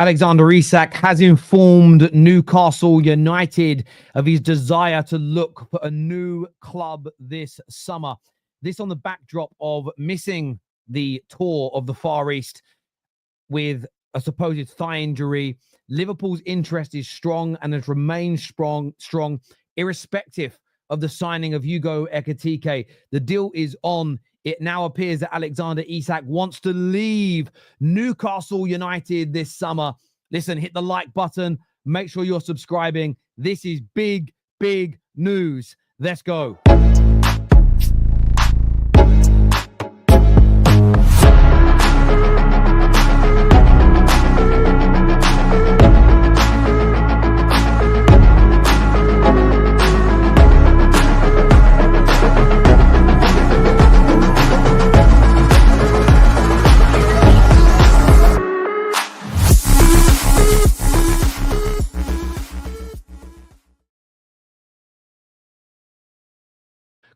Alexander Isak has informed Newcastle United of his desire to look for a new club this summer. This on the backdrop of missing the tour of the Far East with a supposed thigh injury. Liverpool's interest is strong and has remained strong, irrespective of the signing of Hugo Ekitike. The deal is on. It now appears that Alexander Isak wants to leave Newcastle United this summer. Listen, hit the like button. Make sure you're subscribing. This is big, big news. Let's go.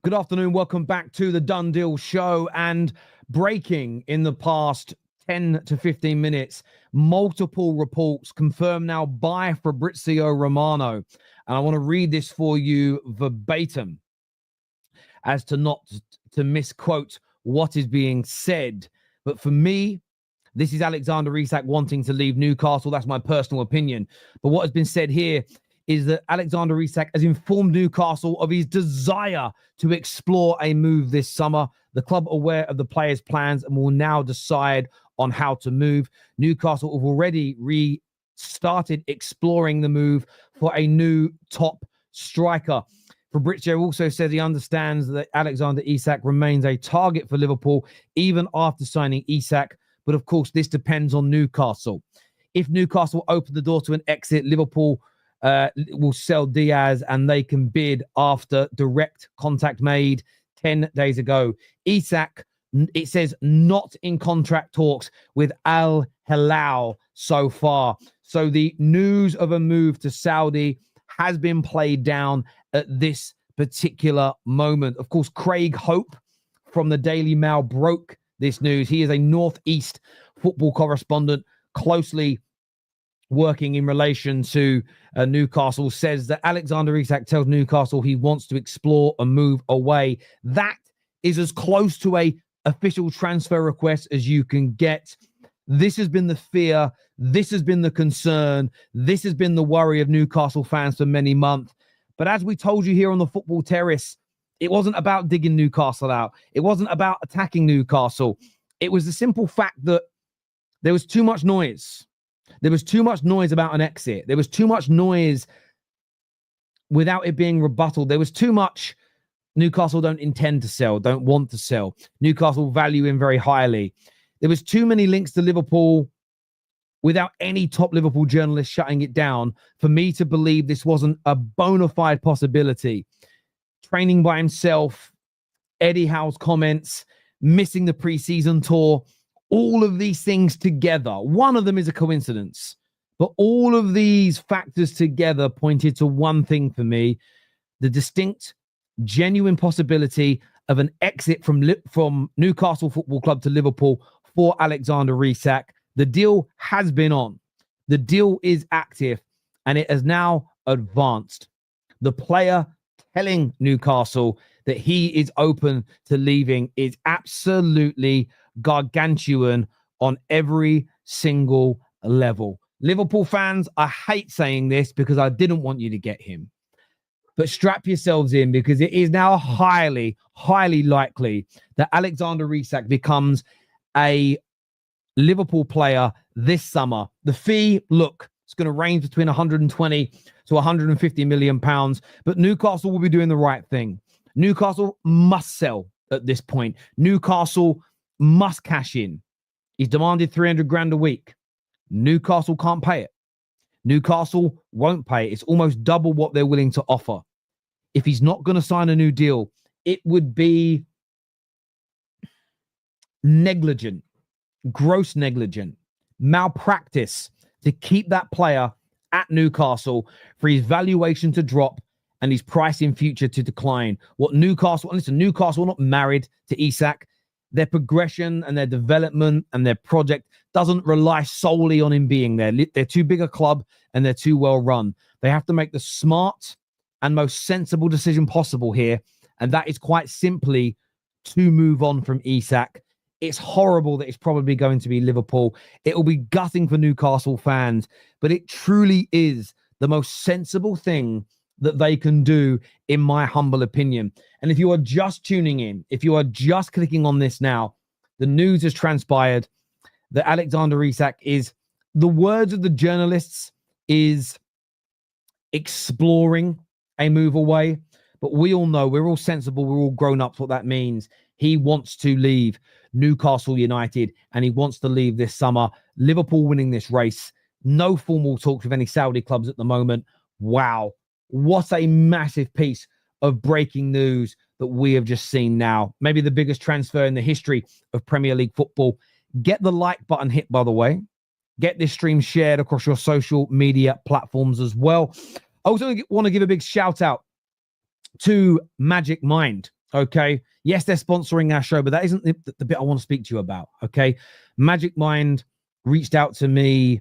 Good afternoon. Welcome back to the Done Deal Show. And breaking in the past 10 to 15 minutes, multiple reports confirmed now by Fabrizio Romano. And I want to read this for you verbatim as to not to misquote what is being said. But for me, this is Alexander Isak wanting to leave Newcastle. That's my personal opinion. But what has been said here is that Alexander Isak has informed Newcastle of his desire to explore a move this summer. The club are aware of the players' plans and will now decide on how to move. Newcastle have already restarted exploring the move for a new top striker. Fabrizio also said he understands that Alexander Isak remains a target for Liverpool even after signing Isak. But of course, this depends on Newcastle. If Newcastle open the door to an exit, Liverpool will sell Diaz and they can bid after direct contact made 10 days ago. Isak, it says, not in contract talks with Al Hilal so far. So the news of a move to Saudi has been played down at this particular moment. Of course, Craig Hope from the Daily Mail broke this news. He is a Northeast football correspondent closely working in relation to Newcastle, says that Alexander Isak tells Newcastle he wants to explore a move away. That is as close to a official transfer request as you can get. This has been the fear. This has been the concern. This has been the worry of Newcastle fans for many months. But as we told you here on the Football Terrace, it wasn't about digging Newcastle out. It wasn't about attacking Newcastle. It was the simple fact that there was too much noise. There was too much noise about an exit. There was too much noise without it being rebutted. There was too much Newcastle don't intend to sell, don't want to sell. Newcastle value him very highly. There was too many links to Liverpool without any top Liverpool journalist shutting it down for me to believe this wasn't a bona fide possibility. Training by himself, Eddie Howe's comments, missing the pre-season tour, all of these things together. One of them is a coincidence, but all of these factors together pointed to one thing for me: the distinct, genuine possibility of an exit from Newcastle Football Club to Liverpool for Alexander Isak. The deal has been on. The deal is active, and it has now advanced. The player telling Newcastle that he is open to leaving is absolutely gargantuan on every single level. Liverpool fans, I hate saying this because I didn't want you to get him, but strap yourselves in because it is now highly, highly likely that Alexander Isak becomes a Liverpool player this summer. The fee, look, it's going to range between 120 to 150 million pounds, but Newcastle will be doing the right thing. Newcastle must sell at this point. Newcastle must cash in. He's demanded 300 grand a week. Newcastle can't pay it. Newcastle won't pay it. It's almost double what they're willing to offer. If he's not going to sign a new deal, it would be negligent, gross negligent, malpractice to keep that player at Newcastle for his valuation to drop and his price in future to decline. What Newcastle, and listen, Newcastle are not married to Isak. Their progression and their development and their project doesn't rely solely on him being there. They're too big a club and they're too well run. They have to make the smart and most sensible decision possible here. And that is quite simply to move on from Isak. It's horrible that it's probably going to be Liverpool. It will be gutting for Newcastle fans, but it truly is the most sensible thing that they can do, in my humble opinion. And if you are just tuning in, if you are just clicking on this now, the news has transpired that Alexander Isak is, the words of the journalists, is exploring a move away. But we all know, we're all sensible, we're all grown ups, what that means. He wants to leave Newcastle United and he wants to leave this summer. Liverpool winning this race. No formal talks with any Saudi clubs at the moment. Wow. What a massive piece of breaking news that we have just seen now. Maybe the biggest transfer in the history of Premier League football. Get the like button hit, by the way. Get this stream shared across your social media platforms as well. I also want to give a big shout out to Magic Mind. Okay. Yes, they're sponsoring our show, but that isn't the bit I want to speak to you about. Okay. Magic Mind reached out to me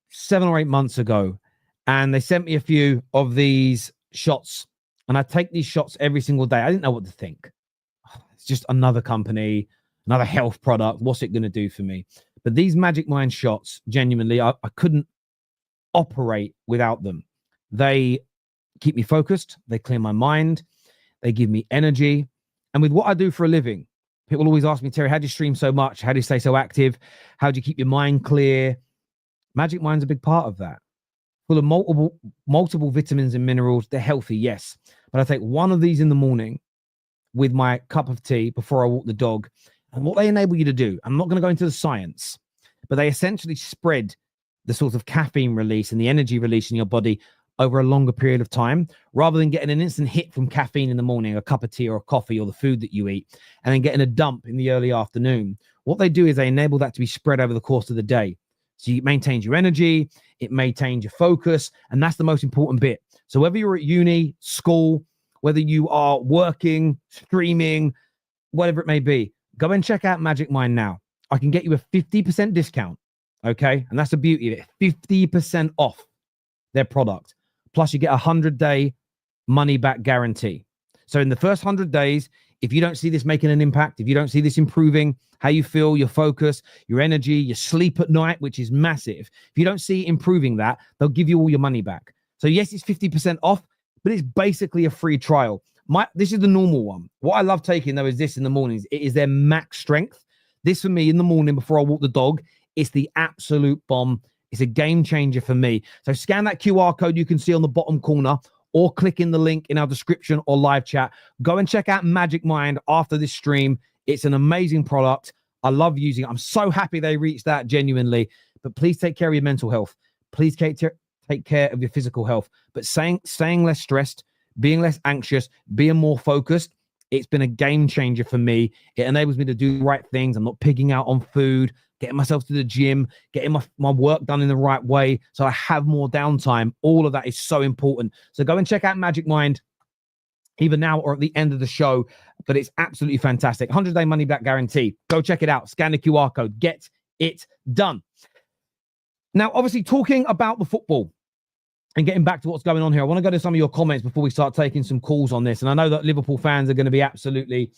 7 or 8 months ago, and they sent me a few of these shots, and I take these shots every single day. I didn't know what to think. It's just another company, another health product. What's it going to do for me? But these Magic Mind shots, genuinely, I couldn't operate without them. They keep me focused. They clear my mind. They give me energy. And with what I do for a living, people always ask me, Terry, how do you stream so much? How do you stay so active? How do you keep your mind clear? Magic Mind's a big part of that. Full of multiple vitamins and minerals. They're healthy, yes. But I take one of these in the morning with my cup of tea before I walk the dog. And what they enable you to do, I'm not going to go into the science, but they essentially spread the sort of caffeine release and the energy release in your body over a longer period of time, rather than getting an instant hit from caffeine in the morning, a cup of tea or a coffee or the food that you eat, and then getting a dump in the early afternoon. What they do is they enable that to be spread over the course of the day. So it maintains your energy, it maintains your focus, and that's the most important bit. So whether you're at uni, school, whether you are working, streaming, whatever it may be, go and check out Magic Mind now. I can get you a 50% discount, okay? And that's the beauty of it, 50% off their product. Plus you get a 100-day money-back guarantee. So in the first 100 days, if you don't see this making an impact, if you don't see this improving how you feel, your focus, your energy, your sleep at night, which is massive, if you don't see improving that, they'll give you all your money back. So yes, it's 50% off, but it's basically a free trial. This is the normal one. What I love taking, though, is this in the mornings. It is their max strength. This for me in the morning before I walk the dog, it's the absolute bomb. It's a game changer for me. So scan that QR code you can see on the bottom corner, or click in the link in our description or live chat. Go and check out Magic Mind after this stream. It's an amazing product. I love using it. I'm so happy they reached that, genuinely. But please take care of your mental health. Please take care of your physical health. But staying less stressed, being less anxious, being more focused, it's been a game changer for me. It enables me to do the right things. I'm not pigging out on food, getting myself to the gym, getting my work done in the right way, so I have more downtime. All of that is so important. So go and check out Magic Mind, either now or at the end of the show. But it's absolutely fantastic. 100-day money-back guarantee. Go check it out. Scan the QR code. Get it done. Now, obviously, talking about the football and getting back to what's going on here, I want to go to some of your comments before we start taking some calls on this. And I know that Liverpool fans are going to be absolutely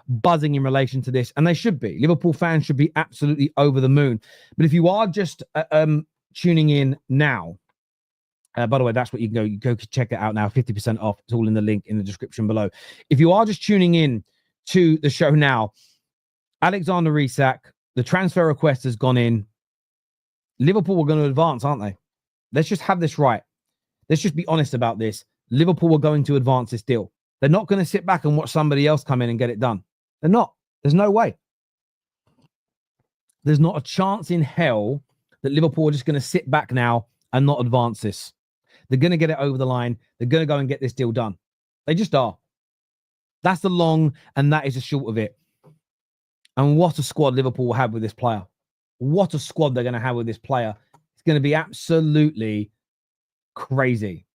buzzing in relation to this, and they should be. Liverpool fans should be absolutely over the moon. But if you are just tuning in now, by the way, that's what you can go check it out now, 50% off. It's all in the link in the description below. If you are just tuning in to the show now, Alexander Isak, the transfer request has gone in. Liverpool are going to advance, aren't they? Let's just have this right. Let's just be honest about this. Liverpool are going to advance this deal. They're not going to sit back and watch somebody else come in and get it done. They're not. There's no way. There's not a chance in hell that Liverpool are just going to sit back now and not advance this. They're going to get it over the line. They're going to go and get this deal done. They just are. That's the long and that is the short of it. And what a squad Liverpool will have with this player. What a squad they're going to have with this player. It's going to be absolutely crazy.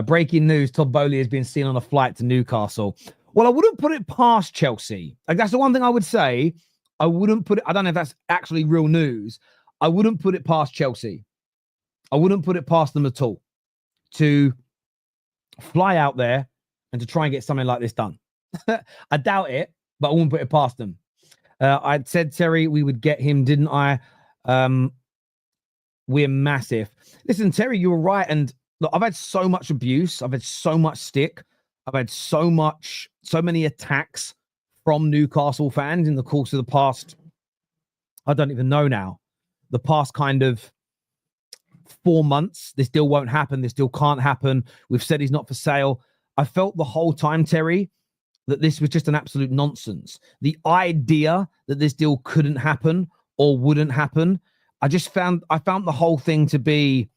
Breaking news, Todd Boehly has been seen on a flight to Newcastle. Well, I wouldn't put it past Chelsea. Like, that's the one thing I would say. I wouldn't put it, I don't know if that's actually real news. I wouldn't put it past Chelsea. I wouldn't put it past them at all to fly out there and to try and get something like this done. I doubt it, but I wouldn't put it past them. I'd said, Terry, we would get him, didn't I? We're massive. Listen, Terry, you were right. And look, I've had so much abuse. I've had so much stick. I've had so many attacks from Newcastle fans in the course of the past, I don't even know now, the past kind of 4 months. This deal won't happen. This deal can't happen. We've said he's not for sale. I felt the whole time, Terry, that this was just an absolute nonsense. The idea that this deal couldn't happen or wouldn't happen, I found the whole thing to be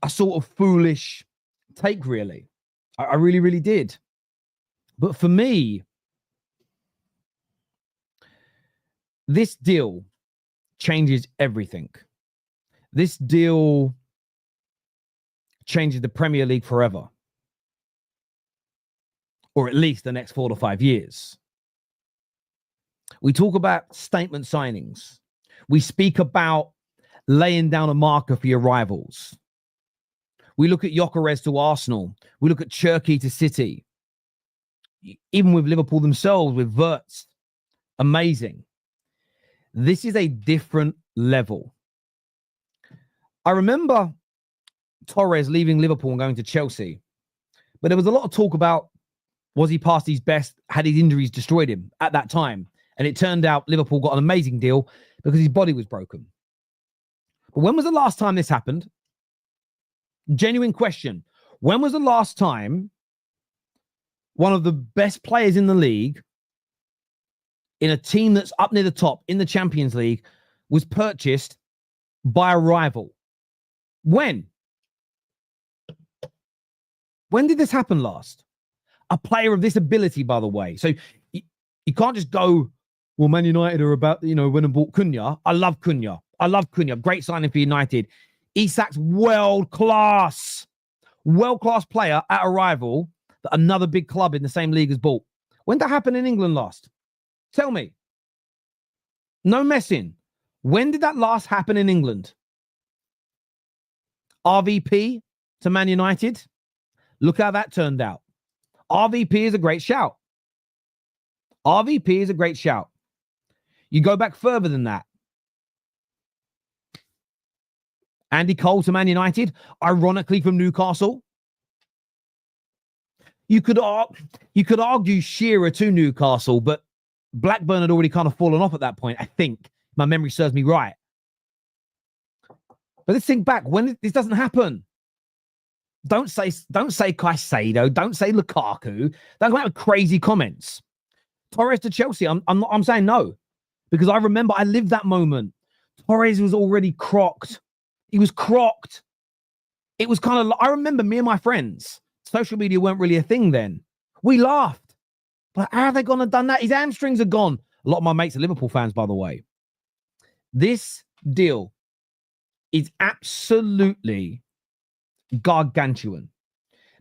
a sort of foolish take, really. I really, really did. But for me, this deal changes everything. This deal changes the Premier League forever. Or at least the next 4 to 5 years. We talk about statement signings. We speak about laying down a marker for your rivals. We look at Gyökeres to Arsenal. We look at Cherki to City. Even with Liverpool themselves, with Wirtz. Amazing. This is a different level. I remember Torres leaving Liverpool and going to Chelsea. But there was a lot of talk about, was he past his best? Had his injuries destroyed him at that time? And it turned out Liverpool got an amazing deal because his body was broken. But when was the last time this happened? Genuine question. When was the last time one of the best players in the league, in a team that's up near the top in the Champions League, was purchased by a rival? When? When did this happen last? A player of this ability, by the way. So you can't just go, well, Man United are about, when and bought Cunha. I love Cunha. Great signing for United. Isak's world-class player at a rival that another big club in the same league has bought. When did that happen in England last? Tell me. No messing. When did that last happen in England? RVP to Man United. Look how that turned out. RVP is a great shout. You go back further than that. Andy Cole to Man United, ironically from Newcastle. You could argue Shearer to Newcastle, but Blackburn had already kind of fallen off at that point, I think. My memory serves me right. But let's think back. When this doesn't happen. Don't say Caicedo. Don't say Lukaku. Don't come out with crazy comments. Torres to Chelsea. I'm saying no. Because I remember I lived that moment. Torres was already crocked. He was crocked. It was kind of, I remember me and my friends, social media weren't really a thing then. We laughed. But how are they going to have done that? His hamstrings are gone. A lot of my mates are Liverpool fans, by the way. This deal is absolutely gargantuan.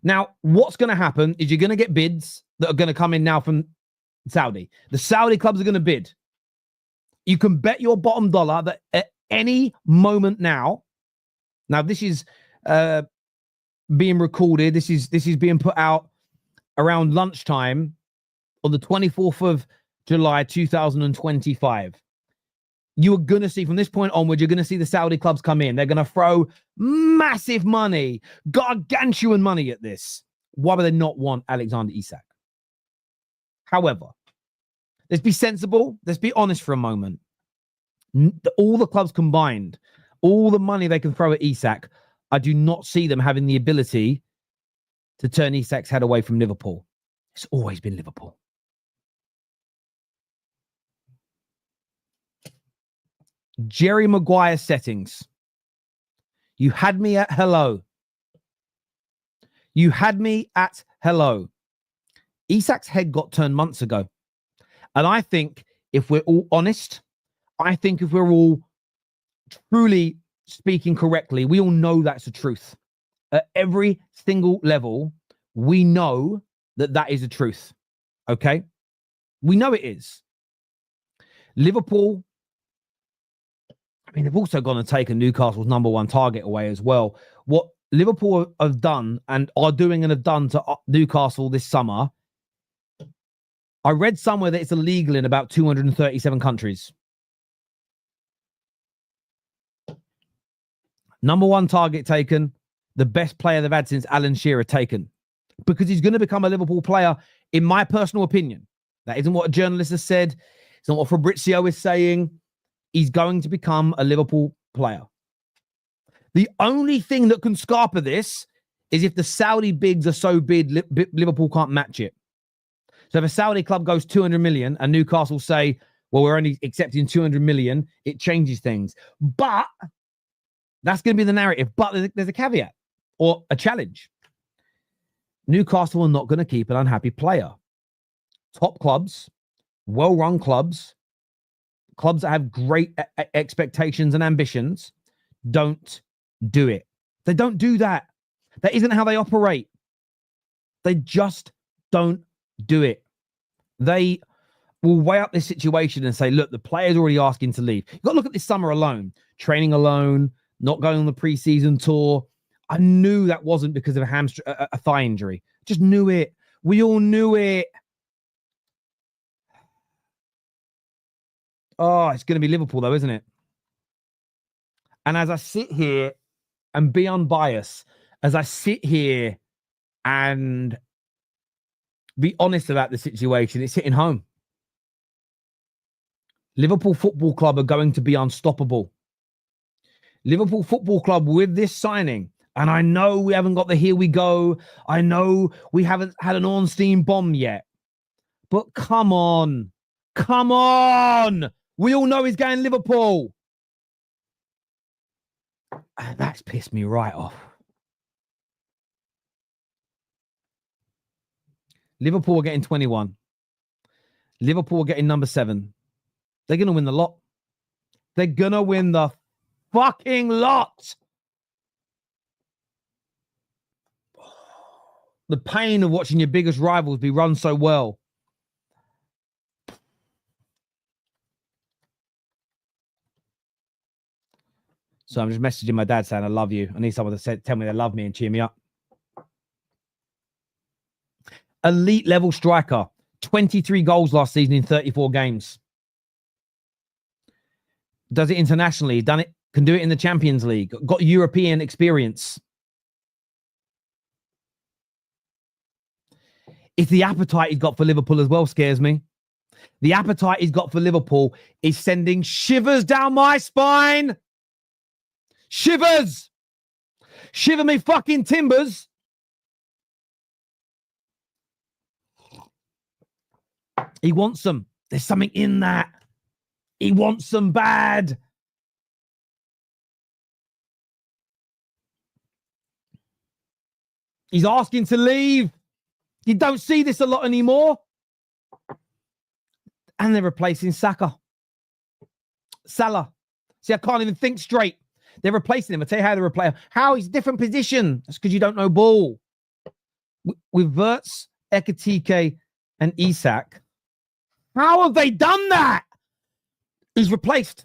Now, what's going to happen is you're going to get bids that are going to come in now from Saudi. The Saudi clubs are going to bid. You can bet your bottom dollar that at any moment now this is being recorded. This is being put out around lunchtime on the 24th of July, 2025. You are going to see from this point onward, you're going to see the Saudi clubs come in. They're going to throw massive money, gargantuan money at this. Why would they not want Alexander Isak? However, let's be sensible. Let's be honest for a moment. All the clubs combined, all the money they can throw at Isak, I do not see them having the ability to turn Isak's head away from Liverpool. It's always been Liverpool. Jerry Maguire settings. You had me at hello. Isak's head got turned months ago. And I think if we're all honest, if we're all truly speaking correctly, we all know that's the truth. At every single level, we know that is the truth. Okay? We know it is. Liverpool, I mean, they've also gone and taken Newcastle's number one target away as well. What Liverpool have done and are doing and have done to Newcastle this summer, I read somewhere that it's illegal in about 237 countries. Number one target taken, the best player they've had since Alan Shearer taken. Because he's going to become a Liverpool player, in my personal opinion. That isn't what a journalist has said. It's not what Fabrizio is saying. He's going to become a Liverpool player. The only thing that can scarper this is if the Saudi bids are so big, Liverpool can't match it. So if a Saudi club goes 200 million and Newcastle say, well, we're only accepting 200 million, it changes things. But that's going to be the narrative. But there's a caveat or a challenge. Newcastle are not going to keep an unhappy player. Top clubs, well-run clubs, clubs that have great expectations and ambitions, don't do it. They don't do that. That isn't how they operate. They just don't do it. They will weigh up this situation and say, look, the player's already asking to leave. You've got to look at this summer alone. Training alone, not going on the preseason tour. I knew that wasn't because of a thigh injury. Just knew it. We all knew it. Oh, it's going to be Liverpool though, isn't it? And as I sit here and be unbiased, as I sit here and be honest about the situation, it's hitting home. Liverpool Football Club are going to be unstoppable. Liverpool Football Club with this signing, and I know we haven't got the here we go. I know we haven't had an Ornstein bomb yet. But come on. Come on. We all know he's going Liverpool. And that's pissed me right off. Liverpool are getting 21. Liverpool are getting number 7. They're going to win the lot. They're going to win the fucking lot. The pain of watching your biggest rivals be run so well. So I'm just messaging my dad saying, I love you. I need someone to tell me they love me and cheer me up. Elite level striker. 23 goals last season in 34 games. Does it internationally. Done it. Can do it in the Champions League. Got European experience. It's the appetite he's got for Liverpool as well scares me. The appetite he's got for Liverpool is sending shivers down my spine. Shivers. Shiver me fucking timbers. He wants them. There's something in that. He wants them bad. He's asking to leave. You don't see this a lot anymore. And they're replacing Salah. See, I can't even think straight. They're replacing him. I'll tell you how they replace him. How? He's a different position. That's because you don't know ball. With Wirtz, Ekitike, and Isak, how have they done that? He's replaced.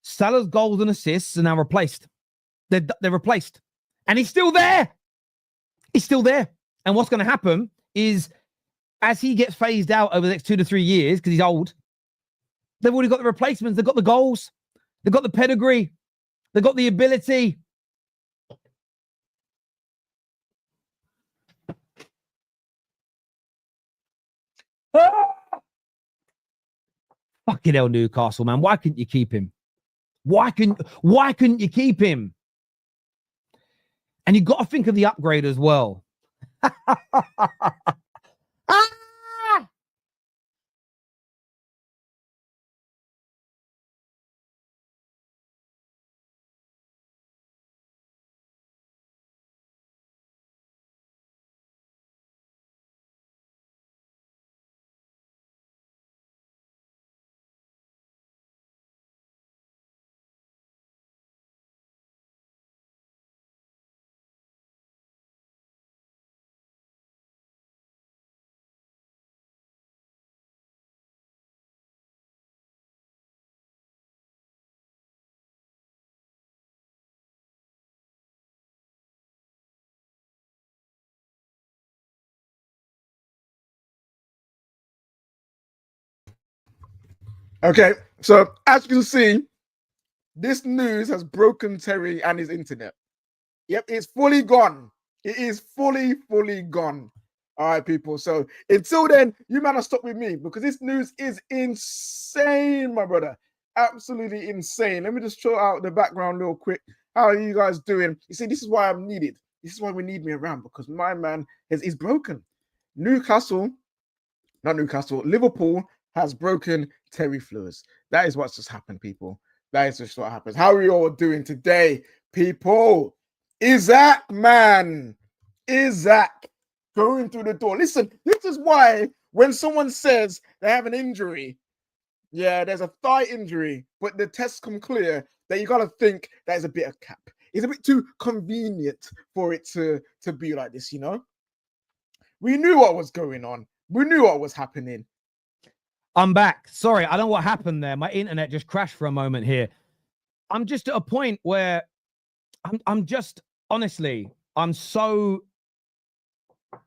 Salah's goals and assists are now replaced. They're replaced. And he's still there. He's still there. And what's going to happen is as he gets phased out over the next 2 to 3 years, because he's old, they've already got the replacements. They've got the goals. They've got the pedigree. They've got the ability. Ah! Fucking hell, Newcastle, man. Why couldn't you keep him? Why couldn't you keep him? And you've got to think of the upgrade as well. Okay, so as you can see, this news has broken Terry and his internet. Yep, it's fully gone. It is fully gone. All right, people. So until then, you might not stop with me because this news is insane, my brother. Absolutely insane. Let me just show out the background real quick. How are you guys doing? You see, this is why I'm needed. This is why we need me around because my man is broken. Liverpool has broken Terry Fleurs. That is what's just happened, people. That is just what happens. How are you all doing today, people? Isak, man. Isak going through the door. Listen, this is why when someone says they have an injury, yeah, there's a thigh injury, but the tests come clear, that you got to think that is a bit of cap. It's a bit too convenient for it to be like this, you know? We knew what was going on. We knew what was happening. I'm back. Sorry, I don't know what happened there. My internet just crashed for a moment here. I'm just at a point where I'm just, honestly, I'm so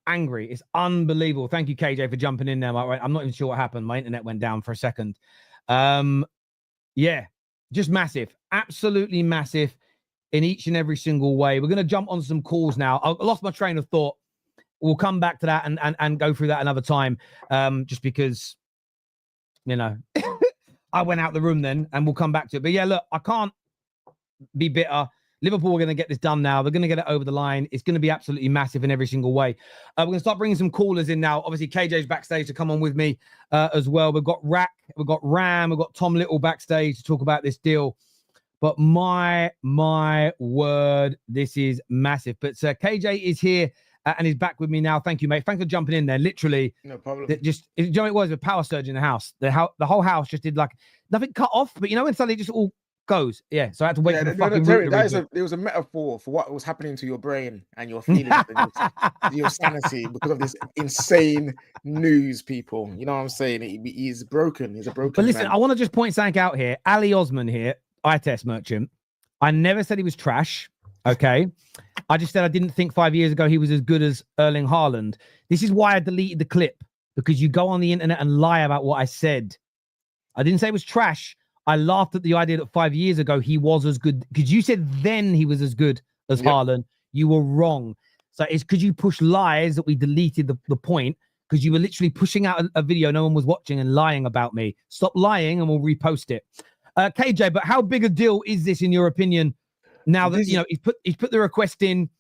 angry. It's unbelievable. Thank you, KJ, for jumping in there. I'm not even sure what happened. My internet went down for a second. Yeah, just massive. Absolutely massive in each and every single way. We're going to jump on some calls now. I lost my train of thought. We'll come back to that and go through that another time, just because, you know, I went out the room then, and we'll come back to it. But yeah, look, I can't be bitter. Liverpool are going to get this done now. They're going to get it over the line. It's going to be absolutely massive in every single way. We're going to start bringing some callers in now. Obviously, KJ's backstage to come on with me as well. We've got Rak, we've got Ram, we've got Tom Little backstage to talk about this deal. But my word, this is massive. But KJ is here and he's back with me now. Thank you, mate. Thanks for jumping in there. Literally, no problem. Just, you know, it was a power surge in the house. The whole house just did like nothing cut off, but you know, when suddenly just all goes. Yeah, so I had to wait for the fucking Terry, it was a metaphor for what was happening to your brain and your feelings and your sanity because of this insane news, people. You know what I'm saying? He's broken. He's a broken But listen, man. I want to just point something out here. Ali Osman here, eye test merchant. I never said he was trash, okay? I just said I didn't think 5 years ago he was as good as Erling Haaland. This is why I deleted the clip, because you go on the internet and lie about what I said. I didn't say it was trash. I laughed at the idea that 5 years ago he was as good, because you said then he was as good as Haaland. You were wrong. So it's because you pushed lies that we deleted the point, because you were literally pushing out a video no one was watching and lying about me. Stop lying and we'll repost it. KJ, but how big a deal is this in your opinion? Now that, you know, he's put the request in,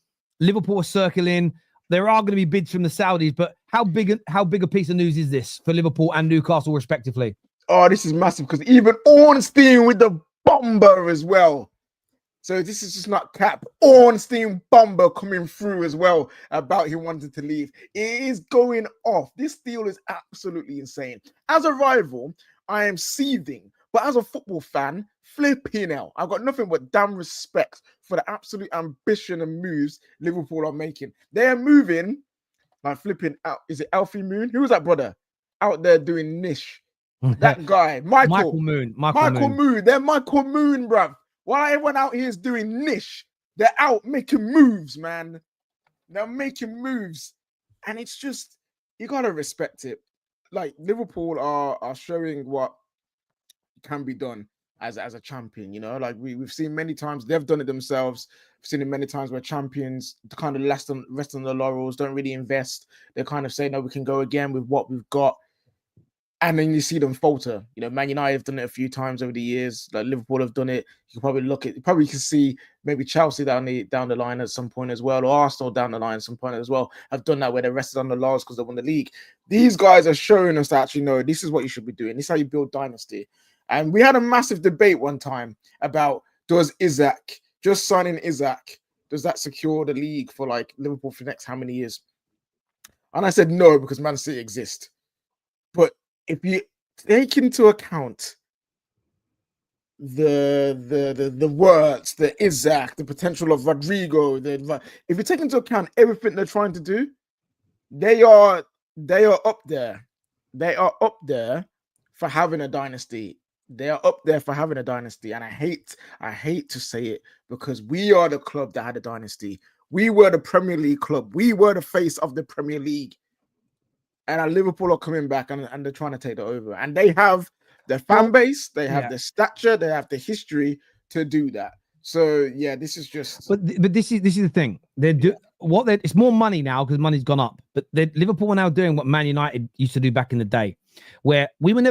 Liverpool are circling. There are going to be bids from the Saudis, but how big a piece of news is this for Liverpool and Newcastle respectively? Oh, this is massive because even Ornstein with the bomber as well. So this is just not cap. Ornstein bomber coming through as well about him wanting to leave. It is going off. This deal is absolutely insane. As a rival, I am seething. But as a football fan, flipping hell, I've got nothing but damn respect for the absolute ambition and moves Liverpool are making. They're moving like flipping out. Is it Alfie Moon? Who was that brother out there doing niche? That guy, Michael Moon. They're Michael Moon, bruv. While everyone out here is doing niche, they're out making moves, man. They're making moves. And it's just, you got to respect it. Like, Liverpool are showing what can be done as a champion, you know? Like, we've seen many times, they've done it themselves. We've seen it many times where champions kind of rest on the laurels, don't really invest. They kind of say, no, we can go again with what we've got. And then you see them falter. You know, Man United have done it a few times over the years. Like Liverpool have done it. You can probably can see maybe Chelsea down the line at some point as well, or Arsenal down the line at some point as well. Have done that where they rested on the laurels because they won the league. These guys are showing us that actually, no, this is what you should be doing. This is how you build dynasty. And we had a massive debate one time about just signing Isak, does that secure the league for like Liverpool for the next how many years? And I said no, because Man City exist. But if you take into account the words, the Isak, the potential of Rodrigo, if you take into account everything they're trying to do, they are up there. They are up there for having a dynasty. They are up there for having a dynasty. And I hate to say it, because we are the club that had a dynasty. We were the Premier League club. We were the face of the Premier League. And Liverpool are coming back and they're trying to take it over. And they have the fan base, they have the stature, they have the history to do that. So yeah, this is just. But this is the thing. It's more money now because money's gone up. But Liverpool are now doing what Man United used to do back in the day, where we were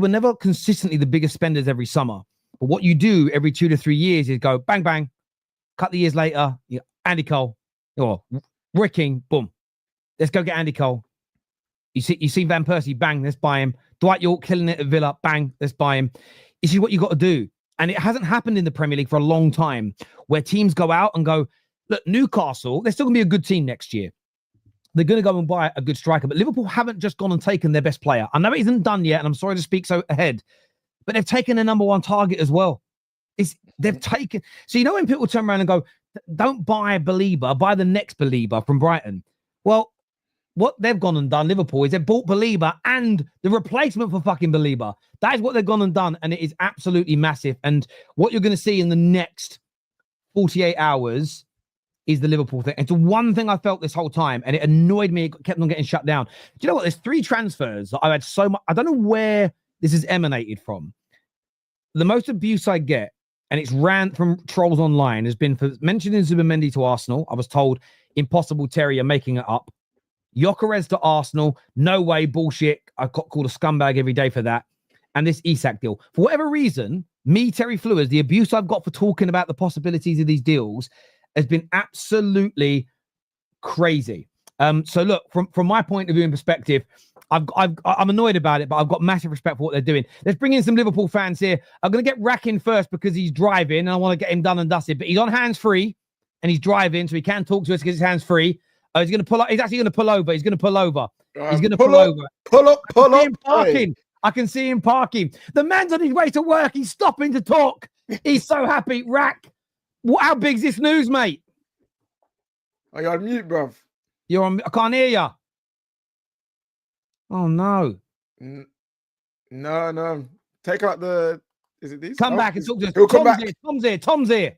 never consistently the biggest spenders every summer. But what you do every 2 to 3 years is go bang bang. A couple of years later, Andy Cole or Ricking, boom. Let's go get Andy Cole. You see Van Persie, bang, let's buy him. Dwight York killing it at Villa, bang, let's buy him. This is what you got to do. And it hasn't happened in the Premier League for a long time, where teams go out and go, look, Newcastle, they're still going to be a good team next year. They're going to go and buy a good striker. But Liverpool haven't just gone and taken their best player. I know it isn't done yet, and I'm sorry to speak so ahead, but they've taken their number one target as well. They've taken. So, when people turn around and go, don't buy Belieber, buy the next Belieber from Brighton. Well, what they've gone and done, Liverpool, is they've bought Belieber and the replacement for fucking Belieber. That is what they've gone and done, and it is absolutely massive. And what you're going to see in the next 48 hours is the Liverpool thing. It's one thing I felt this whole time, and it annoyed me. It kept on getting shut down. Do you know what? There's 3 transfers that I've had so much. I don't know where this has emanated from. The most abuse I get, and it's ran from trolls online, has been for mentioning Zubimendi to Arsenal. I was told, impossible, Terry, you're making it up. Gyökeres to Arsenal, no way, bullshit. I got called a scumbag every day for that. And this Isak deal. For whatever reason, me, Terry Flewers, the abuse I've got for talking about the possibilities of these deals has been absolutely crazy. So look, from my point of view and perspective, I'm annoyed about it, but I've got massive respect for what they're doing. Let's bring in some Liverpool fans here. I'm going to get Rak in first because he's driving and I want to get him done and dusted, but he's on hands-free and he's driving, so he can't talk to us because he's hands-free. He's going to pull up. He's actually going to pull over. He's going to pull over. He's going to pull over. Pull up. Parking. I can see him parking. The man's on his way to work. He's stopping to talk. He's so happy. Rak, how big's this news, mate? Are you on mute, bruv? You're on. I can't hear you. Oh no. No. Take out the. Is it these? Come back and talk to us. He'll come back. Tom's here.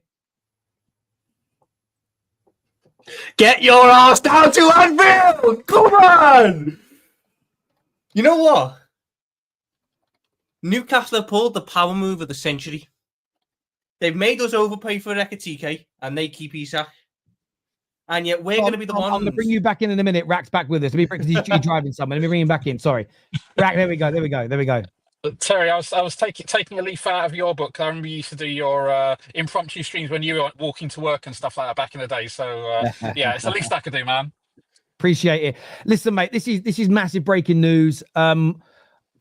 Get your ass down to Anfield! Come on! You know what? Newcastle have pulled the power move of the century. They've made us overpay for Ekitike, and they keep Isak. And yet we're going to be the ones. I'm going to bring you back in a minute. Rak's back with us. Because he's driving somewhere. Let me bring him back in. Sorry. Rak, there we go. Terry, I was taking a leaf out of your book. I remember you used to do your impromptu streams when you were walking to work and stuff like that back in the day. So yeah, it's the least I could do, man. Appreciate it. Listen, mate, this is massive breaking news. Can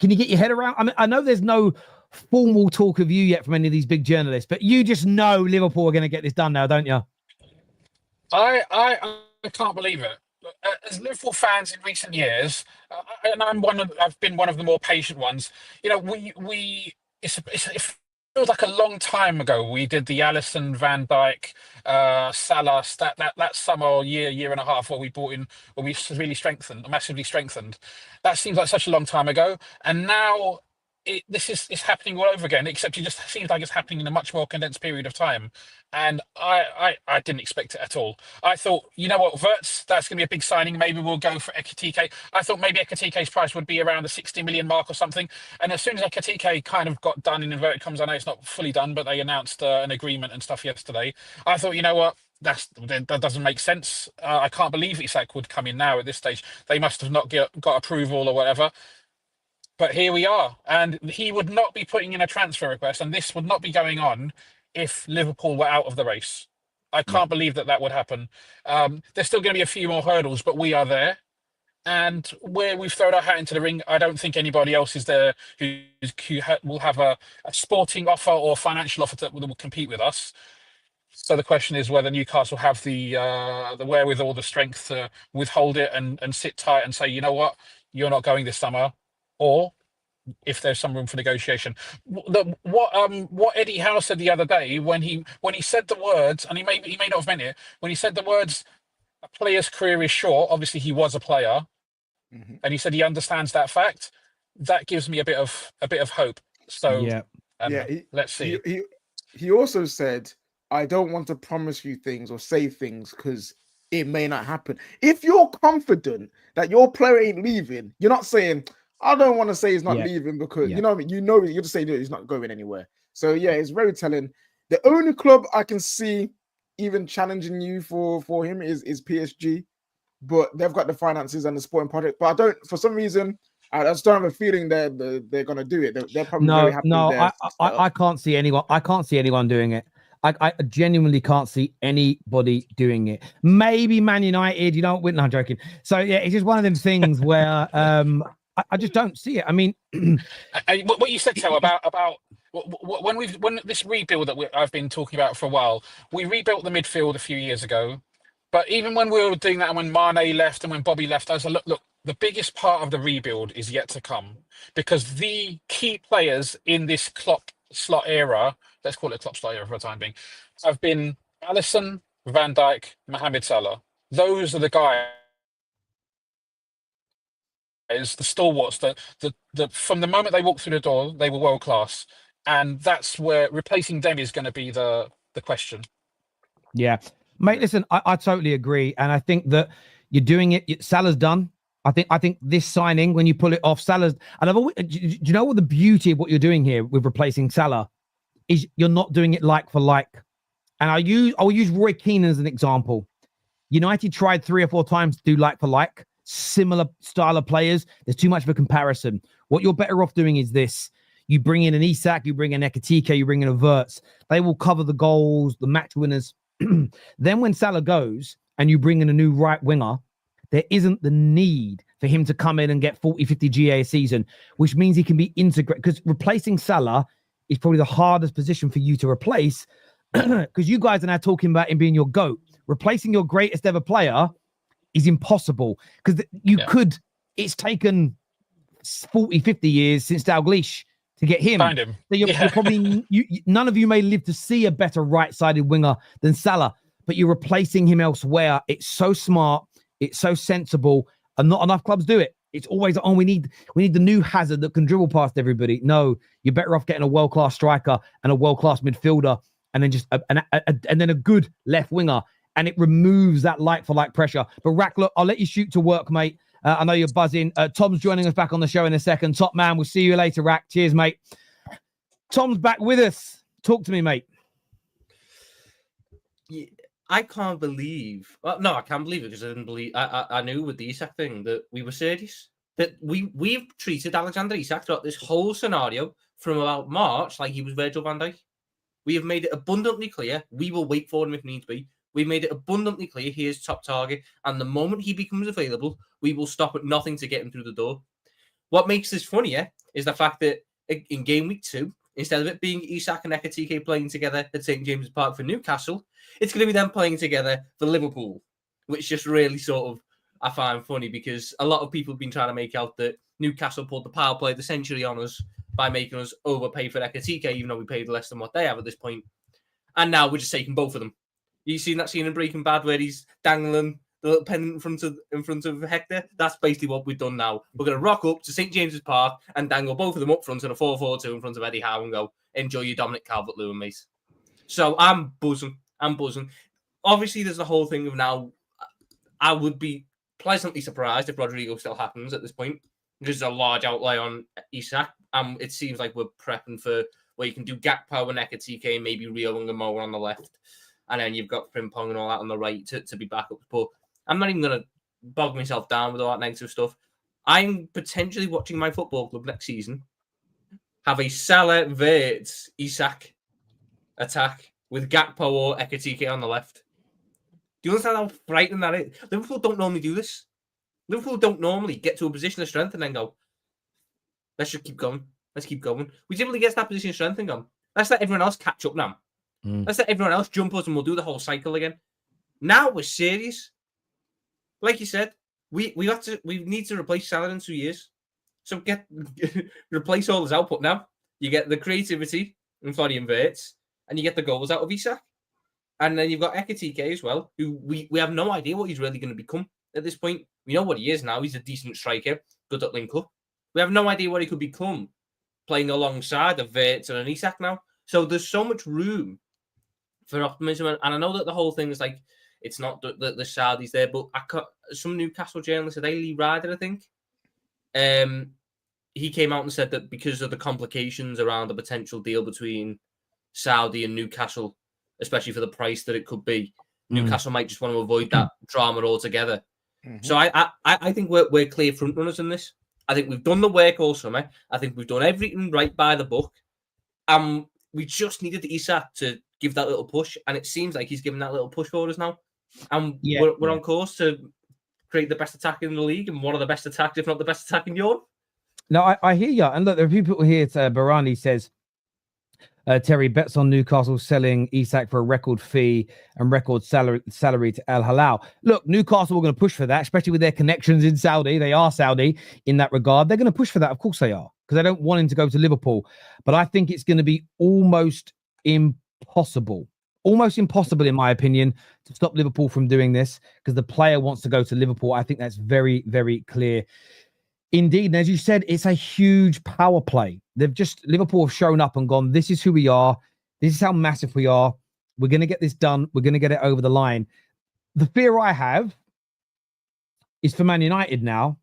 you get your head around? I mean, I know there's no formal talk of you yet from any of these big journalists, but you just know Liverpool are going to get this done now, don't you? I can't believe it. As Liverpool fans in recent years, and I've been one of the more patient ones. It feels like a long time ago we did the Alisson, Van Dijk, Salah that summer or year and a half where we really massively strengthened. That seems like such a long time ago, and now this is happening all over again. Except it just seems like it's happening in a much more condensed period of time. And I didn't expect it at all. I thought, you know what, Wirtz, that's going to be a big signing. Maybe we'll go for Ekitike. I thought maybe Ekitike's price would be around the 60 million mark or something. And as soon as Ekitike kind of got done in inverted commas, I know it's not fully done, but they announced an agreement and stuff yesterday. I thought, you know what, that doesn't make sense. I can't believe Isak would come in now at this stage. They must have not got approval or whatever. But here we are. And he would not be putting in a transfer request, and this would not be going on if Liverpool were out of the race. I can't believe that would happen. There's still going to be a few more hurdles, but we are there. And where we've thrown our hat into the ring, I don't think anybody else is there who will have a sporting offer or financial offer that will compete with us. So the question is whether Newcastle have the wherewithal, the strength to withhold it and sit tight and say, you know what, you're not going this summer, or if there's some room for negotiation. What Eddie Howe said the other day when he said the words, and he may not have meant it, when he said the words, a player's career is short. Obviously, he was a player, and he said he understands that fact. That gives me a bit of hope. So let's see. He also said, I don't want to promise you things or say things because it may not happen. If you're confident that your player ain't leaving, you're not saying, I don't want to say he's not Yeah. leaving because Yeah. you know what I mean. You're just saying that he's not going anywhere. So yeah, it's very telling. The only club I can see even challenging you for him is PSG, but they've got the finances and the sporting project. But I don't, for some reason, I just don't have a feeling they're going to do it. They're probably very happy with their I can't see anyone. I can't see anyone doing it. I genuinely can't see anybody doing it. Maybe Man United. You don't win. No, I'm joking. So yeah, it's just one of them things where I just don't see it. I mean, What you said, Tel, about when this rebuild that I've been talking about for a while, we rebuilt the midfield a few years ago. But even when we were doing that, and when Mane left and when Bobby left, I was like, look, the biggest part of the rebuild is yet to come, because the key players in this Klopp slot era, let's call it Klopp slot era for the time being, have been Alisson, Van Dijk, Mohamed Salah. Those are the guys, the stalwarts, the from the moment they walked through the door, they were world class, and that's where replacing them is going to be the question. yeah, mate. Listen, I totally agree, and I think that you're doing it. Salah's done. I think this signing, when you pull it off, Salah's, and I've always, do you know what the beauty of what you're doing here with replacing Salah is? You're not doing it like for like, and I'll use Roy Keane as an example. United tried 3 or 4 times to do like for like, similar style of players. There's too much of a comparison. What you're better off doing is this. You bring in an Isak, you bring in Ekatike, you bring in a Wirtz. They will cover the goals, the match winners. Then when Salah goes and you bring in a new right winger, there isn't the need for him to come in and get 40, 50 GA a season, which means he can be integrated. Because replacing Salah is probably the hardest position for you to replace, because you guys are now talking about him being your GOAT. Replacing your greatest ever player is impossible, because it's taken 40, 50 years since Dalglish to get him. Find him. So you're probably, none of you may live to see a better right-sided winger than Salah, but you're replacing him elsewhere. It's so smart. It's so sensible, and not enough clubs do it. It's always, we need the new Hazard that can dribble past everybody. No, you're better off getting a world-class striker and a world-class midfielder, and then just and then a good left winger, and it removes that like-for-like pressure. But Rak, look, I'll let you shoot to work, mate. I know you're buzzing. Tom's joining us back on the show in a second. Top man, we'll see you later, Rak. Cheers, mate. Tom's back with us. Talk to me, mate. Yeah, I can't believe. Well, no, I can't believe it, because I didn't believe. I knew with the Isak thing that we were serious. That we've treated Alexander Isak throughout this whole scenario from about March like he was Virgil van Dijk. We have made it abundantly clear we will wait for him if needs be. We made it abundantly clear he is top target, and the moment he becomes available, we will stop at nothing to get him through the door. What makes this funnier is the fact that in game week 2, instead of it being Isak and Ekatike playing together at St. James's Park for Newcastle, it's going to be them playing together for Liverpool, which just really sort of I find funny, because a lot of people have been trying to make out that Newcastle pulled the power play of the century on us by making us overpay for Ekatike, even though we paid less than what they have at this point. And now we're just taking both of them. You seen that scene in Breaking Bad where he's dangling the little pendant in front of Hector? That's basically what we've done now. We're going to rock up to St. James's Park and dangle both of them up front in a 4-4-2 in front of Eddie Howe and go, enjoy your Dominic Calvert-Lewin, mate. So I'm buzzing. Obviously, there's the whole thing of now, I would be pleasantly surprised if Rodrigo still happens at this point. There's a large outlay on Isak. It seems like we're prepping for where you can do Gakpo and Ekatike and maybe Rio and Gamoa on the left. And then you've got Frimpong and all that on the right to be backups. But I'm not even going to bog myself down with all that negative stuff. I'm potentially watching my football club next season have a Salah, Wirtz, Isak attack with Gakpo or Ekatike on the left. Do you understand how frightening that is? Liverpool don't normally do this. Liverpool don't normally get to a position of strength and then go, let's just keep going. Let's keep going. We typically get to that position of strength and go, let's let everyone else catch up now. Let's let everyone else jump us and we'll do the whole cycle again. Now we're serious. Like you said, we need to replace Salah in 2 years. So replace all his output now. You get the creativity in Florian Wirtz and you get the goals out of Isak. And then you've got Ekatike as well, who we have no idea what he's really going to become at this point. We know what he is now. He's a decent striker, good at link-up. We have no idea what he could become playing alongside of Wirtz and an Isak now. So there's so much room for optimism. And I know that the whole thing is like, it's not the Saudis there, but some Newcastle journalist, Lee Ryder, I think, he came out and said that because of the complications around the potential deal between Saudi and Newcastle, especially for the price that it could be, Newcastle might just want to avoid that drama altogether. So I think we're clear front runners in this. I think we've done the work all summer. I think we've done everything right by the book. We just needed Isak to give that little push, and it seems like he's giving that little push for us now. And we're on course to create the best attack in the league and one of the best attacks, if not the best attack in Europe. No, I hear you. And look, there are people here. Barani says, Terry bets on Newcastle selling Isak for a record fee and record salary to Al Hilal. Look, Newcastle are going to push for that, especially with their connections in Saudi. They are Saudi in that regard. They're going to push for that. Of course they are, because they don't want him to go to Liverpool. But I think it's going to be almost impossible in my opinion, to stop Liverpool from doing this, because the player wants to go to Liverpool. I think that's very, very clear. Indeed, and as you said, it's a huge power play. Liverpool have shown up and gone, this is who we are. This is how massive we are. We're going to get this done. We're going to get it over the line. The fear I have is for Man United now,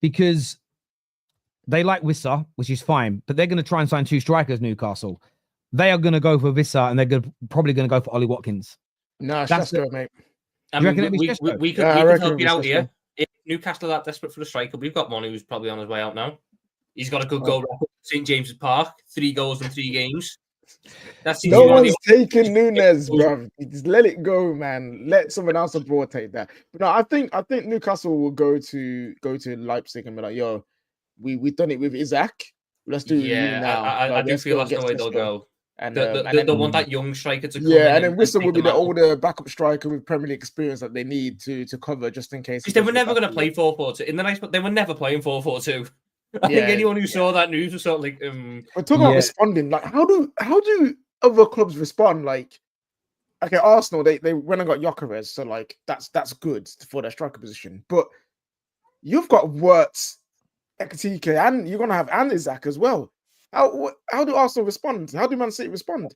because they like Wissa, which is fine, but they're going to try and sign 2 strikers, Newcastle. They are going to go for Wissa, and they're probably going to go for Ollie Watkins. No, that's good, mate. I mean, we could help you out here. If Newcastle are that desperate for a striker, we've got one who's probably on his way out now. He's got a good goal record. St. James's Park, 3 goals in 3 games. No one's taking Nunes, bro. Just let it go, man. Let someone else abroad take that. But no, I think Newcastle will go to Leipzig and be like, yo, we've done it with Isak. Let's do it now. I do feel that's the way they'll go. And they want that young striker to come in. And then Wissa will be the older backup striker with Premier League experience that they need to cover just in case. Because they were never going to play 4-4-2. They were never playing 4-4-2. I think anyone who saw that news was sort of like. We're talking about responding. Like, how do other clubs respond? Like, okay, Arsenal they went and got Gyökeres, so like that's good for their striker position. But you've got Wirtz, Ekitike, and you're gonna have Isak as well. How do Arsenal respond? How do Man City respond?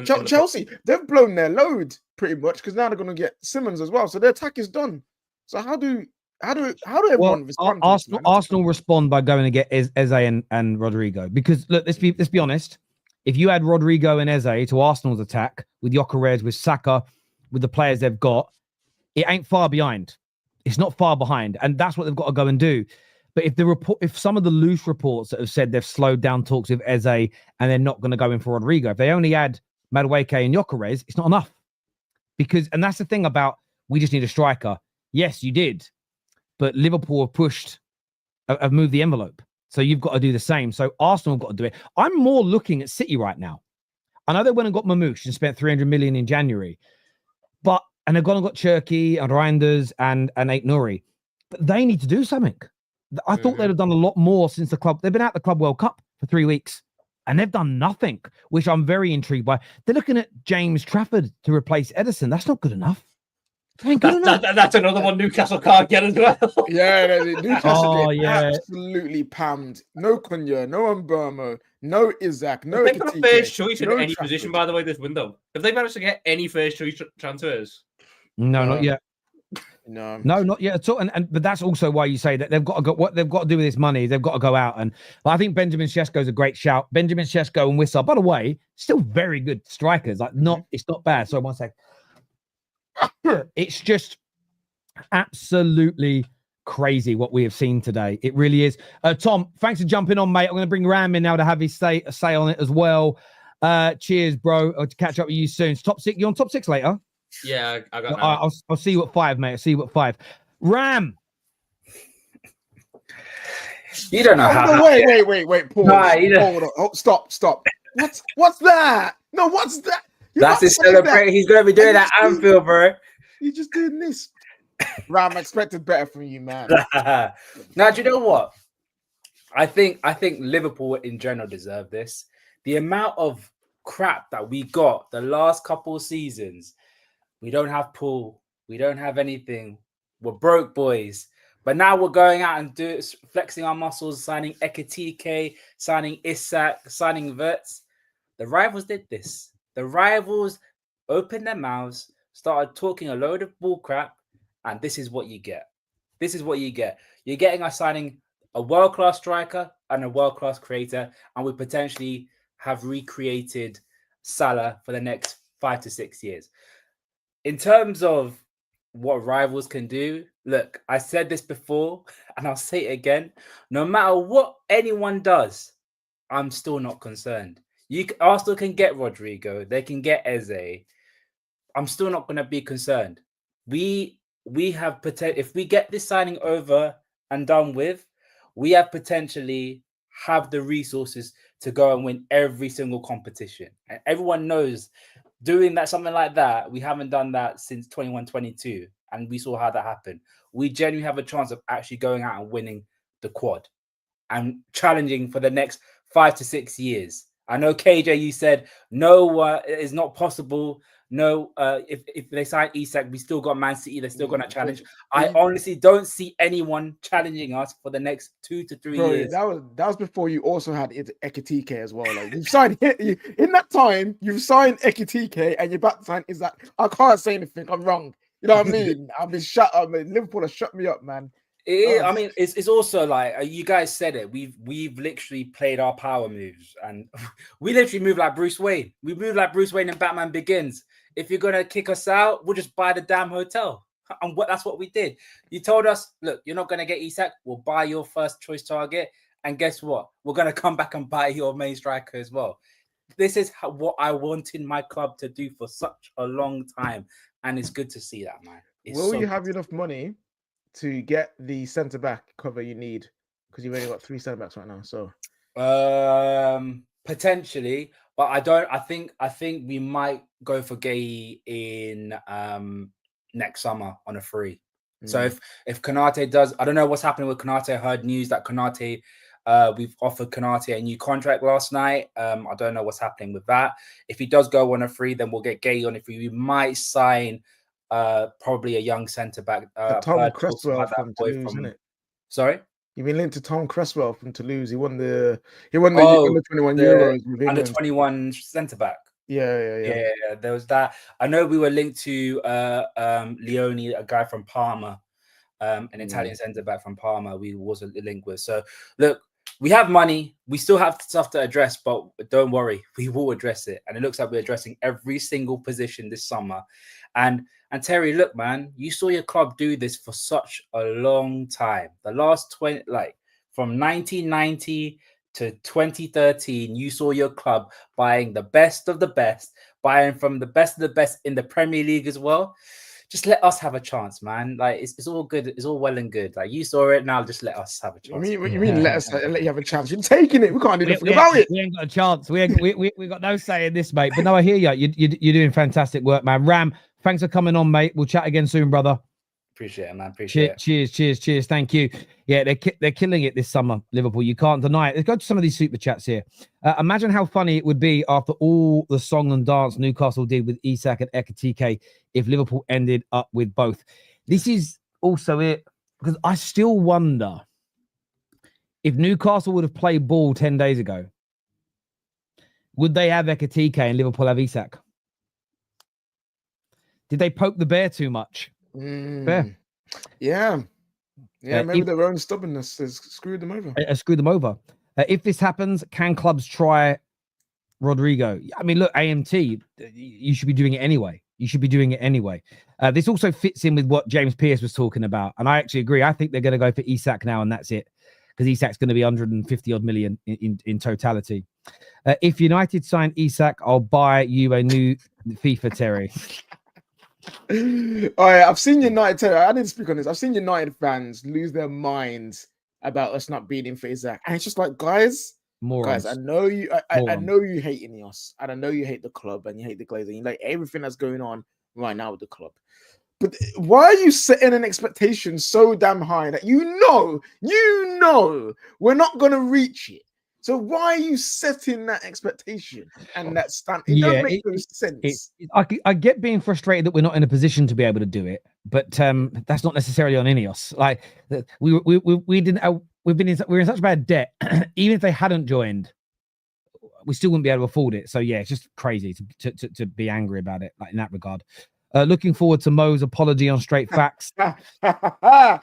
Chelsea, they've blown their load pretty much, because now they're going to get Simmons as well. So their attack is done. So how do everyone respond? Arsenal respond by going to get Eze and Rodrigo, because look, let's be honest. If you add Rodrigo and Eze to Arsenal's attack with Gyökeres, with Saka, with the players they've got, it ain't far behind. It's not far behind, and that's what they've got to go and do. But if some of the loose reports that have said they've slowed down talks with Eze and they're not going to go in for Rodrigo, if they only add Madueke and Gyökeres, it's not enough. And that's the thing about, we just need a striker. Yes, you did, but Liverpool have moved the envelope. So you've got to do the same. So Arsenal have got to do it. I'm more looking at City right now. I know they went and got Mamouche and spent 300 million in January, and they've gone and got Cherki and Reinders and Ait Nouri, but they need to do something. I thought they'd have done a lot more since the club. They've been at the Club World Cup for 3 weeks and they've done nothing, which I'm very intrigued by. They're looking at James Trafford to replace Edison. That's not good enough. That's another one Newcastle can't get as well. Newcastle absolutely pammed. No Cunha, no Mbeumo, no Isak, no. They've got a first choice in any position, by the way, this window. Have they managed to get any first choice transfers? No, not yet. No, not yet at all. But that's also why you say that they've got to go. What they've got to do with this money, they've got to go out. But I think Benjamin Šeško is a great shout. Benjamin Šeško and Wissa, by the way, still very good strikers. It's not bad. Sorry, 1 sec. It's just absolutely crazy what we have seen today. It really is. Tom, thanks for jumping on, mate. I'm going to bring Ram in now to have his say on it as well. Cheers, bro. I'll catch up with you soon. Top 6. You on top 6 later? Yeah, I got. I'll see you at 5, mate. I'll see you at 5. Ram. You don't know how. Wait. Pause. Hold on. Oh, stop. What's that? No, what's that? That's his celebration. He's gonna be doing that Anfield, bro. You're just doing this. Ram, I expected better from you, man. Now, do you know what? I think Liverpool in general deserve this. The amount of crap that we got the last couple of seasons. We don't have Paul. We don't have anything. We're broke, boys. But now we're going out and flexing our muscles, signing Ekitike, signing Isak, signing Wirtz. The rivals did this. The rivals opened their mouths, started talking a load of bull crap, and this is what you get. You're getting us signing a world-class striker and a world-class creator, and we potentially have recreated Salah for the next 5 to 6 years. In terms of what rivals can do, look, I said this before and I'll say it again. No matter what anyone does, I'm still not concerned. Arsenal can get Rodrigo, they can get Eze. I'm still not going to be concerned. We have potential. If we get this signing over and done with, we have potentially have the resources to go and win every single competition. And everyone knows doing that, something like that, we haven't done that since 21-22, and we saw how that happened. We genuinely have a chance of actually going out and winning the quad and challenging for the next 5 to 6 years. I know, KJ, you said no, it's not possible. No, if they sign Isak, we still got Man City. They're still going to challenge. I honestly don't see anyone challenging us for the next 2 to 3 years. That was before you also had Ekitike as well. Like you've signed in that time, you've signed Ekitike, and you're about to sign Isak. I can't say anything. I'm wrong. You know what I mean? I've been shut up. Liverpool have shut me up, man. I mean, it's also like you guys said it. We've literally played our power moves, and we literally move like Bruce Wayne. We move like Bruce Wayne in Batman Begins. If you're gonna kick us out, we'll just buy the damn hotel, and that's what we did. You told us, look, you're not gonna get Isak. We'll buy your first choice target, and guess what? We're gonna come back and buy your main striker as well. This is what I wanted my club to do for such a long time, and it's good to see that, man. Will you have enough money to get the centre back cover you need? Because you've only got 3 centre backs right now. So potentially, but I don't. I think we might go for Gay in next summer on a free. So if Konate does, I don't know what's happening with Konate. I heard news that Konate, we've offered Konate a new contract last night. I don't know what's happening with that. If he does go on a free, then we'll get Gay on a free. We might sign probably a young centre back. Tom Cresswell from Toulouse, isn't it? Sorry, you've been linked to Tom Cresswell from Toulouse. He won the under 21 Euros with under England. 21 centre back. Yeah. There was that. I know we were linked to Leone, a guy from Parma, an Italian centre back from Parma. We was linked with. So look, we have money. We still have stuff to address, but don't worry, we will address it. And it looks like we're addressing every single position this summer. And Terry, look, man, you saw your club do this for such a long time. The last 20, like from 1990 to 2013, you saw your club buying the best of the best, buying from the best of the best in the Premier League as well. Just let us have a chance, man. Like it's all good. It's all well and good. Like you saw it, now just let us have a chance. What you mean let you have a chance? You're taking it. We can't do anything about it. We ain't got a chance. We got no say in this, mate. But no, I hear you. You're doing fantastic work, man. Ram, thanks for coming on, mate. We'll chat again soon, brother. Appreciate it, man. Appreciate it. Cheers. Thank you. Yeah, they're killing it this summer, Liverpool. You can't deny it. Let's go to some of these super chats here. Imagine how funny it would be after all the song and dance Newcastle did with Isak and Ekitike if Liverpool ended up with both. This is also it, because I still wonder if Newcastle would have played ball 10 days ago, would they have Ekitike and Liverpool have Isak? Did they poke the bear too much? Fair. Yeah, maybe their own stubbornness has screwed them over. If this happens, can clubs try Rodrigo? I mean, look, AMT, you should be doing it anyway. This also fits in with what James Pearce was talking about, and I actually agree. I think they're going to go for Isak now, and that's it, because Isak's going to be 150 odd million in totality. If United sign Isak, I'll buy you a new FIFA, Terry. All right, I've seen United. I didn't speak on this. I've seen United fans lose their minds about us not beating for Isak, and it's just like, guys, I know you. I know you hate Ineos, and I know you hate the club, and you hate the Glazers, and you like everything that's going on right now with the club. But why are you setting an expectation so damn high that you know we're not going to reach it? So why are you setting that expectation and that stand? It doesn't make no sense. I get being frustrated that we're not in a position to be able to do it, but that's not necessarily on Ineos. Like we're in such bad debt. Even if they hadn't joined, we still wouldn't be able to afford it. So yeah, it's just crazy to be angry about it, like in that regard. Looking forward to Mo's apology on Straight Facts. Yes,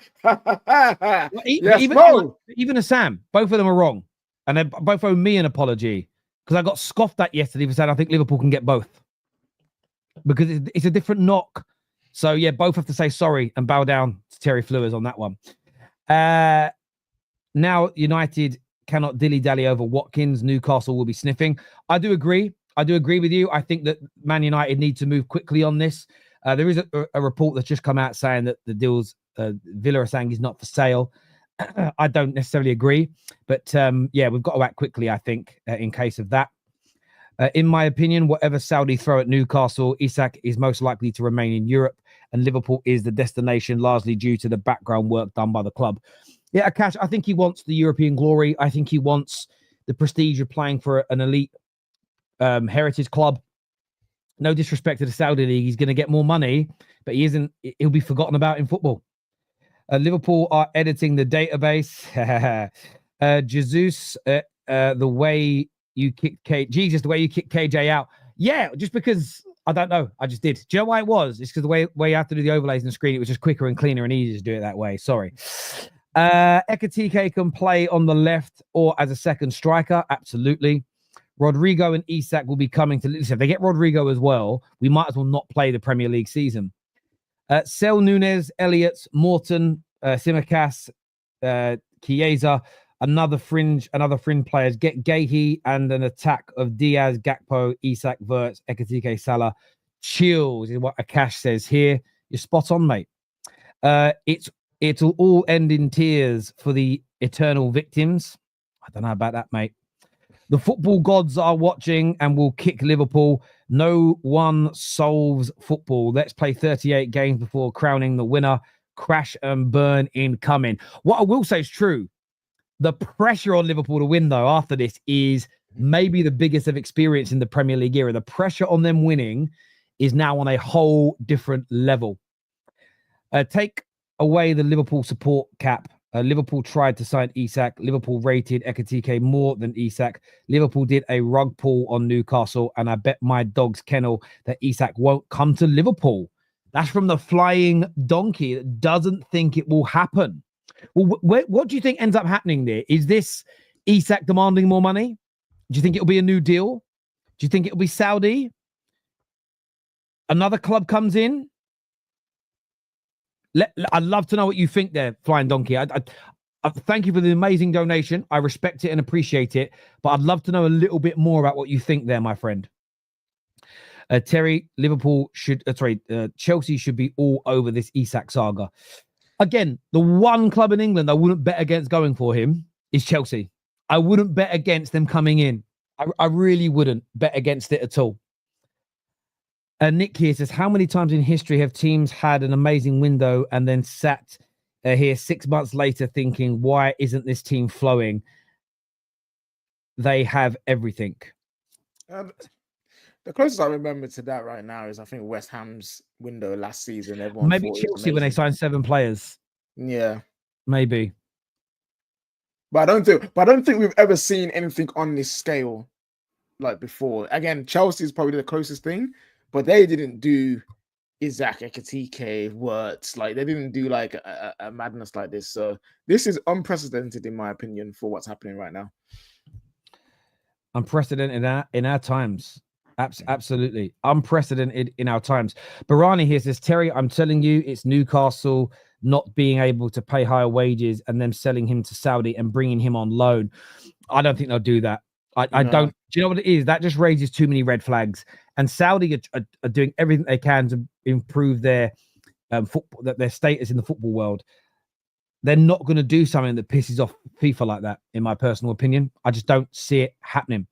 Mo. Even Sam, both of them are wrong. And they both owe me an apology because I got scoffed at yesterday for saying I think Liverpool can get both because it's a different knock. So, yeah, both have to say sorry and bow down to Terry Flewers on that one. Now, United cannot dilly-dally over Watkins. Newcastle will be sniffing. I do agree with you. I think that Man United need to move quickly on this. There is a report that's just come out saying that the deals Villa are saying is not for sale. I don't necessarily agree, but yeah, we've got to act quickly, I think, in case of that. In my opinion, whatever Saudi throw at Newcastle, Isak is most likely to remain in Europe, and Liverpool is the destination, largely due to the background work done by the club. Yeah, Akash, I think he wants the European glory. I think he wants the prestige of playing for an elite heritage club. No disrespect to the Saudi League, he's going to get more money, but he'll be forgotten about in football. Liverpool are editing the database. Jesus, the way you kicked KJ out. Yeah, just because I don't know. I just did. Do you know why it was? It's because the way you have to do the overlays on the screen, it was just quicker and cleaner and easier to do it that way. Sorry. Ekatike can play on the left or as a second striker. Absolutely. Rodrigo and Isak will be coming to. Listen, if they get Rodrigo as well, we might as well not play the Premier League season. Sel Nunes, Elliott, Morton, Simicas, Chiesa, another fringe players. Get Gahey and an attack of Diaz, Gakpo, Isak, Wirtz, Ekatike, Salah. Chills is what Akash says here. You're spot on, mate. It'll all end in tears for the eternal victims. I don't know about that, mate. The football gods are watching and will kick Liverpool. No one solves football. Let's play 38 games before crowning the winner. Crash and burn incoming. What I will say is true. The pressure on Liverpool to win, though, after this is maybe the biggest of experience in the Premier League era. The pressure on them winning is now on a whole different level. Take away the Liverpool support cap. Liverpool tried to sign Isak. Liverpool rated Ekatike more than Isak. Liverpool did a rug pull on Newcastle, and I bet my dog's kennel that Isak won't come to Liverpool. That's from the Flying Donkey that doesn't think it will happen. Well, what do you think ends up happening there? Is this Isak demanding more money? Do you think it'll be a new deal? Do you think it'll be Saudi? Another club comes in? I'd love to know what you think there, Flying Donkey. I thank you for the amazing donation. I respect it and appreciate it, but I'd love to know a little bit more about what you think there, my friend. Terry, Chelsea should be all over this Isak saga. Again, the one club in England I wouldn't bet against going for him is Chelsea. I wouldn't bet against them coming in. I really wouldn't bet against it at all. Nick here says, how many times in history have teams had an amazing window and then sat here 6 months later thinking, why isn't this team flowing? They have everything. The closest I remember to that right now is I think West Ham's window last season. Everyone maybe Chelsea when they signed 7 players. Yeah, maybe. But I don't think we've ever seen anything on this scale like before. Again, Chelsea is probably the closest thing. But they didn't do Isak, Ekatike, Wirtz. Like, they didn't do like a madness like this. So this is unprecedented, in my opinion, for what's happening right now. Unprecedented in our times. Absolutely. Unprecedented in our times. Barani here says, Terry, I'm telling you, it's Newcastle not being able to pay higher wages and them selling him to Saudi and bringing him on loan. I don't think they'll do that. I don't. Do you know what it is? That just raises too many red flags. And Saudi are doing everything they can to improve their football, their status in the football world. They're not going to do something that pisses off FIFA like that, in my personal opinion. I just don't see it happening.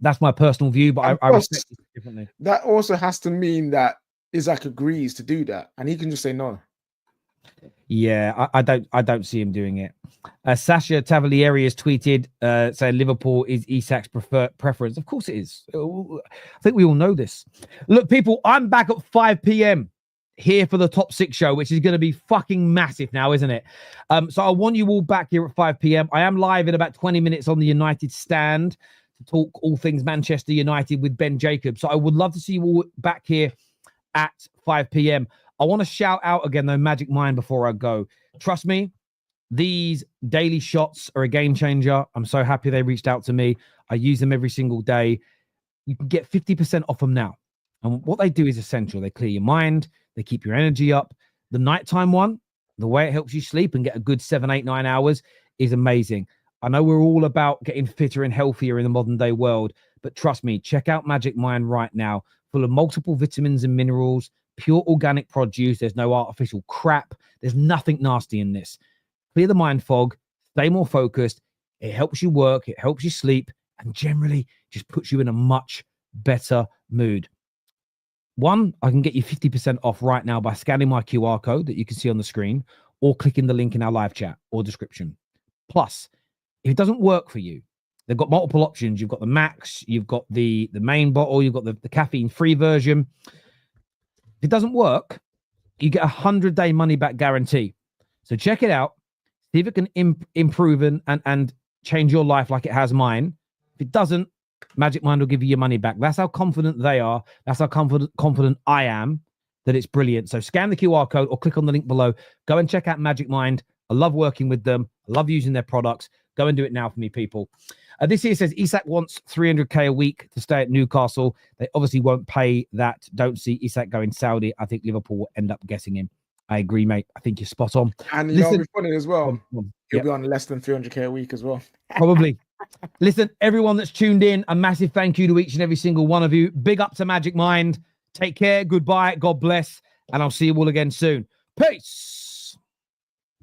That's my personal view, but I respect it differently. That also has to mean that Isak agrees to do that, and he can just say no. Yeah, I don't see him doing it. Sasha Tavalieri has tweeted saying Liverpool is Isak's preference. Of course it is. I think we all know this. Look, people, I'm back at 5 p.m. here for the Top 6 show, which is going to be fucking massive now, isn't it? So I want you all back here at 5 p.m. I am live in about 20 minutes on the United Stand to talk all things Manchester United with Ben Jacobs. So I would love to see you all back here at 5 p.m. I want to shout out again, though, Magic Mind before I go. Trust me, these daily shots are a game changer. I'm so happy they reached out to me. I use them every single day. You can get 50% off them now. And what they do is essential. They clear your mind. They keep your energy up. The nighttime one, the way it helps you sleep and get a good 7, 8, 9 hours is amazing. I know we're all about getting fitter and healthier in the modern day world, but trust me, check out Magic Mind right now. Full of multiple vitamins and minerals, pure organic produce. There's no artificial crap. There's nothing nasty in this. Clear the mind fog, stay more focused. It helps you work, it helps you sleep, and generally just puts you in a much better mood. One, I can get you 50% off right now by scanning my QR code that you can see on the screen or clicking the link in our live chat or description. Plus, if it doesn't work for you, they've got multiple options. You've got the max, you've got the main bottle, you've got the caffeine-free version. If it doesn't work, you get a 100-day money-back guarantee. So check it out. See if it can improve and change your life like it has mine. If it doesn't, Magic Mind will give you your money back. That's how confident they are. That's how confident I am that it's brilliant. So scan the QR code or click on the link below. Go and check out Magic Mind. I love working with them. I love using their products. Go and do it now for me, people. This here says Isak wants 300k a week to stay at Newcastle. They obviously won't pay that. Don't see Isak going Saudi. I think Liverpool will end up getting him. I agree, mate. I think you're spot on. And you know, it'll be funny as well. He'll be on less than 300k a week as well. Probably. Listen, everyone that's tuned in, a massive thank you to each and every single one of you. Big up to Magic Mind. Take care. Goodbye. God bless. And I'll see you all again soon. Peace.